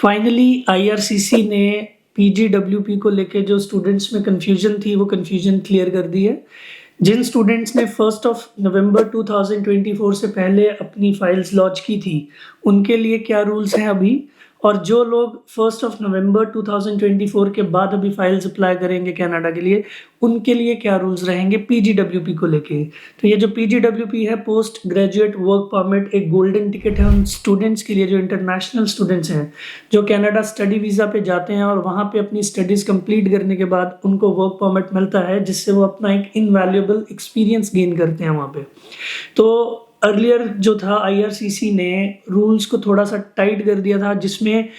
Finally IRCC ने PGWP को लेके जो स्टूडेंट्स में कन्फ्यूजन थी वो कन्फ्यूजन क्लियर कर दी है। जिन स्टूडेंट्स ने 1 नवंबर 2024 से पहले अपनी फाइल्स लॉन्च की थी उनके लिए क्या रूल्स हैं अभी, और जो लोग 1 नवंबर 2024 के बाद अभी फाइल्स अप्लाई करेंगे कनाडा के लिए उनके लिए क्या रूल्स रहेंगे पीजीडब्ल्यूपी को लेके। तो ये जो पीजीडब्ल्यूपी है, पोस्ट ग्रेजुएट वर्क परमिट, एक गोल्डन टिकट है उन स्टूडेंट्स के लिए जो इंटरनेशनल स्टूडेंट्स हैं, जो कनाडा स्टडी वीज़ा पे जाते हैं और वहाँ पे अपनी स्टडीज़ कंप्लीट करने के बाद उनको वर्क परमिट मिलता है जिससे वो अपना एक इनवैल्यूएबल एक्सपीरियंस गेन करते हैं वहाँ पे। तो अर्लियर जो था आईआरसीसी ने रूल्स को थोड़ा सा टाइट कर दिया था, जिसमें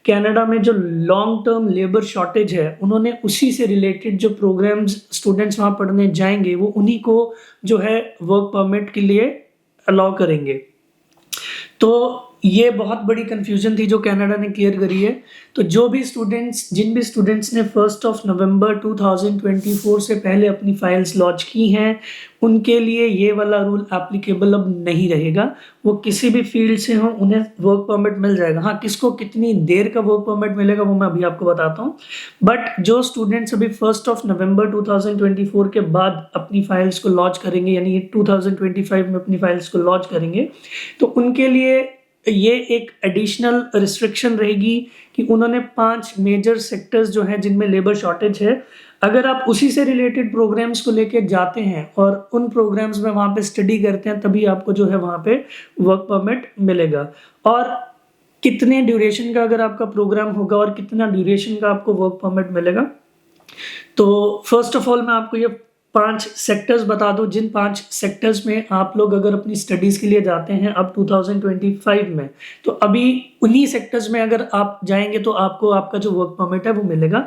कनाडा में जो लॉन्ग टर्म लेबर शॉर्टेज है उन्होंने उसी से रिलेटेड जो प्रोग्राम्स स्टूडेंट्स वहाँ पढ़ने जाएंगे वो उन्हीं को जो है वर्क परमिट के लिए अलाउ करेंगे। तो ये बहुत बड़ी कंफ्यूजन थी जो कनाडा ने क्लियर करी है। तो जिन भी स्टूडेंट्स ने 1 नवंबर 2024 से पहले अपनी फाइल्स लॉन्च की हैं उनके लिए ये वाला रूल एप्लीकेबल अब नहीं रहेगा। वो किसी भी फील्ड से हो उन्हें वर्क परमिट मिल जाएगा। हाँ, किसको कितनी देर का वर्क परमिट मिलेगा वो मैं अभी आपको बताता हूँ। बट जो स्टूडेंट्स अभी 1 नवंबर 2024 के बाद अपनी फाइल्स को लॉन्च करेंगे, यानी 2025 में अपनी फाइल्स को लॉन्च करेंगे, तो उनके लिए ये एक एडिशनल रिस्ट्रिक्शन रहेगी कि उन्होंने 5 मेजर सेक्टर्स जो हैं जिनमें लेबर शॉर्टेज है, अगर आप उसी से रिलेटेड प्रोग्राम्स को लेके जाते हैं और उन प्रोग्राम्स में वहाँ पे स्टडी करते हैं तभी आपको जो है वहाँ पे वर्क परमिट मिलेगा। और कितने ड्यूरेशन का अगर आपका प्रोग्राम होगा और कितना ड्यूरेशन का आपको वर्क परमिट मिलेगा, तो फर्स्ट ऑफ ऑल मैं आपको ये 5 सेक्टर्स बता दूं। जिन 5 सेक्टर्स में आप लोग अगर अपनी स्टडीज़ के लिए जाते हैं अब 2025 में, तो अभी उन्हीं सेक्टर्स में अगर आप जाएंगे तो आपको आपका जो वर्क परमिट है वो मिलेगा।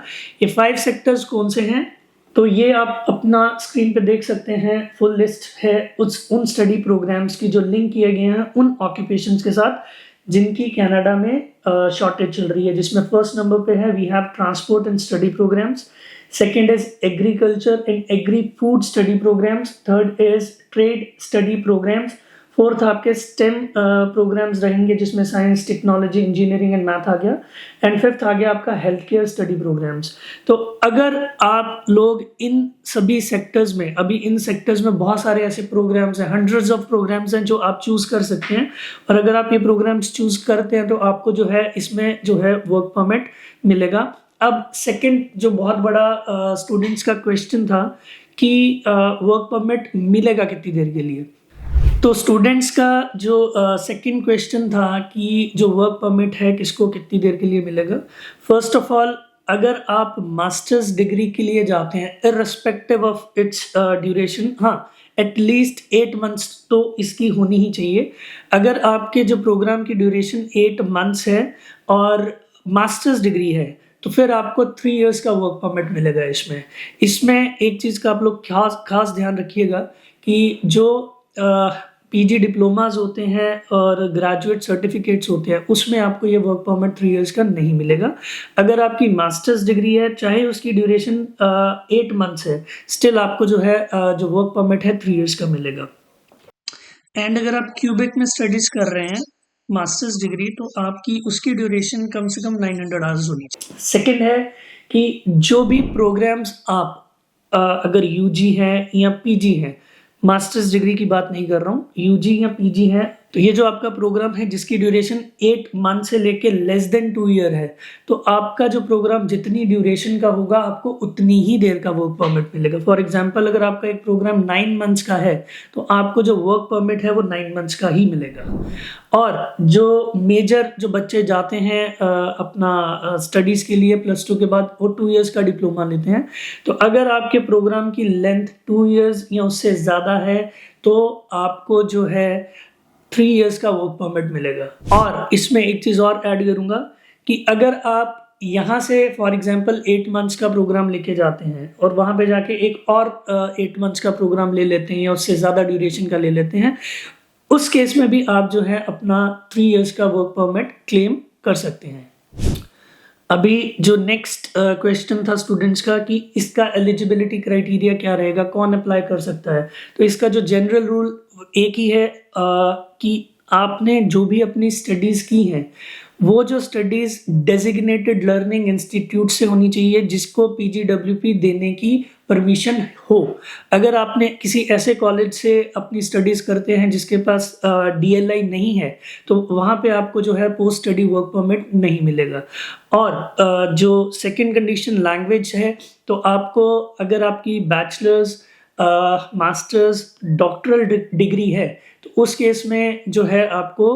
ये 5 सेक्टर्स कौन से हैं, तो ये आप अपना स्क्रीन पे देख सकते हैं। फुल लिस्ट है उन स्टडी प्रोग्राम्स की जो लिंक किए गए हैं उन ऑक्यूपेशंस के साथ जिनकी कनाडा में शॉर्टेज चल रही है, जिसमें फर्स्ट नंबर पे है we have transport and study programmes, second is agriculture and agri food study programs, third is trade study programs, fourth आपके स्टेम प्रोग्राम्स रहेंगे जिसमें science, technology, engineering and math आ गया, एंड फिफ्थ आ गया आपका health care study programmes. तो अगर आप लोग इन सभी सेक्टर्स में, अभी इन सेक्टर्स में बहुत सारे ऐसे प्रोग्राम्स हैं, हंड्रेड्स ऑफ प्रोग्राम्स हैं जो आप चूज कर सकते हैं, और अगर आप ये प्रोग्राम्स चूज करते हैं तो आपको जो है इसमें जो है वर्क परमिट मिलेगा। अब सेकंड जो बहुत बड़ा स्टूडेंट्स का क्वेश्चन था कि वर्क परमिट मिलेगा कितनी देर के लिए, तो स्टूडेंट्स का जो सेकंड क्वेश्चन था कि जो वर्क परमिट है किसको कितनी देर के लिए मिलेगा। फर्स्ट ऑफ ऑल, अगर आप मास्टर्स डिग्री के लिए जाते हैं इररिस्पेक्टिव ऑफ इट्स ड्यूरेशन, हाँ एटलीस्ट 8 मंथ्स तो इसकी होनी ही चाहिए। अगर आपके जो प्रोग्राम की ड्यूरेशन 8 मंथ्स है और मास्टर्स डिग्री है तो फिर आपको 3 इयर्स का वर्क परमिट मिलेगा। इसमें एक चीज़ का आप लोग खास ध्यान रखिएगा कि जो पीजी डिप्लोमास होते हैं और ग्रेजुएट सर्टिफिकेट्स होते हैं उसमें आपको ये वर्क परमिट 3 इयर्स का नहीं मिलेगा। अगर आपकी मास्टर्स डिग्री है, चाहे उसकी ड्यूरेशन 8 मंथ्स है, स्टिल आपको जो है जो वर्क परमिट है 3 इयर्स का मिलेगा। एंड अगर आप क्यूबेक में स्टडीज कर रहे हैं मास्टर्स डिग्री, तो आपकी उसकी ड्यूरेशन कम से कम 900 आवर्स होनी चाहिए। सेकंड है कि जो भी प्रोग्राम्स आप अगर यूजी है या पीजी है, मास्टर्स डिग्री की बात नहीं कर रहा हूँ, यूजी या पीजी है, तो ये जो आपका प्रोग्राम है जिसकी ड्यूरेशन 8 मंथ से लेके लेस देन 2 ईयर है, तो आपका जो प्रोग्राम जितनी ड्यूरेशन का होगा आपको उतनी ही देर का वर्क परमिट मिलेगा। फॉर एग्जांपल, अगर आपका एक प्रोग्राम 9 मंथ्स का है तो आपको जो वर्क परमिट है वो 9 मंथ्स का ही मिलेगा। और जो मेजर जो बच्चे जाते हैं अपना स्टडीज़ के लिए +2 के बाद वो 2 इयर्स का डिप्लोमा लेते हैं, तो अगर आपके प्रोग्राम की लेंथ 2 इयर्स या उससे ज़्यादा है तो आपको जो है 3 इयर्स का वर्क परमिट मिलेगा। और इसमें एक चीज़ और ऐड करूँगा कि अगर आप यहाँ से फॉर एग्जांपल 8 मंथ्स का प्रोग्राम लेके जाते हैं और वहाँ पे जाके एक और 8 मंथ्स का प्रोग्राम ले लेते हैं या उससे ज़्यादा ड्यूरेशन का ले लेते हैं, उस केस में भी आप जो है अपना 3 इयर्स का वर्क परमिट क्लेम कर सकते हैं। अभी जो नेक्स्ट क्वेश्चन था स्टूडेंट्स का कि इसका एलिजिबिलिटी क्राइटेरिया क्या रहेगा, कौन अप्लाई कर सकता है, तो इसका जो जनरल रूल एक ही है कि आपने जो भी अपनी स्टडीज़ की हैं वो जो स्टडीज़ डेज़िग्नेटेड लर्निंग इंस्टीट्यूट से होनी चाहिए जिसको पीजीडब्ल्यूपी देने की परमिशन हो। अगर आपने किसी ऐसे कॉलेज से अपनी स्टडीज़ करते हैं जिसके पास डीएलआई नहीं है, तो वहाँ पे आपको जो है पोस्ट स्टडी वर्क परमिट नहीं मिलेगा। और जो सेकंड कंडीशन लैंग्वेज है, तो आपको अगर आपकी बैचलर्स, मास्टर्स, डॉक्टरल डिग्री है, तो उस केस में जो है आपको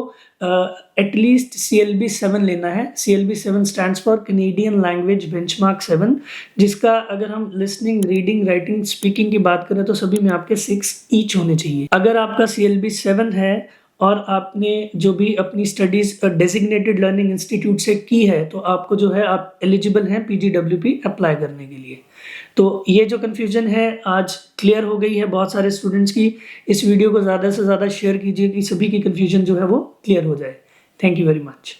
एटलीस्ट CLB 7 लेना है। CLB 7 stands for Canadian language benchmark 7, जिसका अगर हम लिसनिंग, रीडिंग, राइटिंग, स्पीकिंग की बात करें तो सभी में आपके 6 ईच होने चाहिए। अगर आपका CLB 7 है और आपने जो भी अपनी स्टडीज़ डेजिग्नेटेड लर्निंग इंस्टीट्यूट से की है, तो आपको जो है आप एलिजिबल हैं पीजीडब्ल्यूपी अप्लाई करने के लिए। तो ये जो कन्फ्यूजन है आज क्लियर हो गई है बहुत सारे स्टूडेंट्स की। इस वीडियो को ज़्यादा से ज़्यादा शेयर कीजिए कि सभी की कन्फ्यूजन जो है वो क्लियर हो जाए। Thank you very much.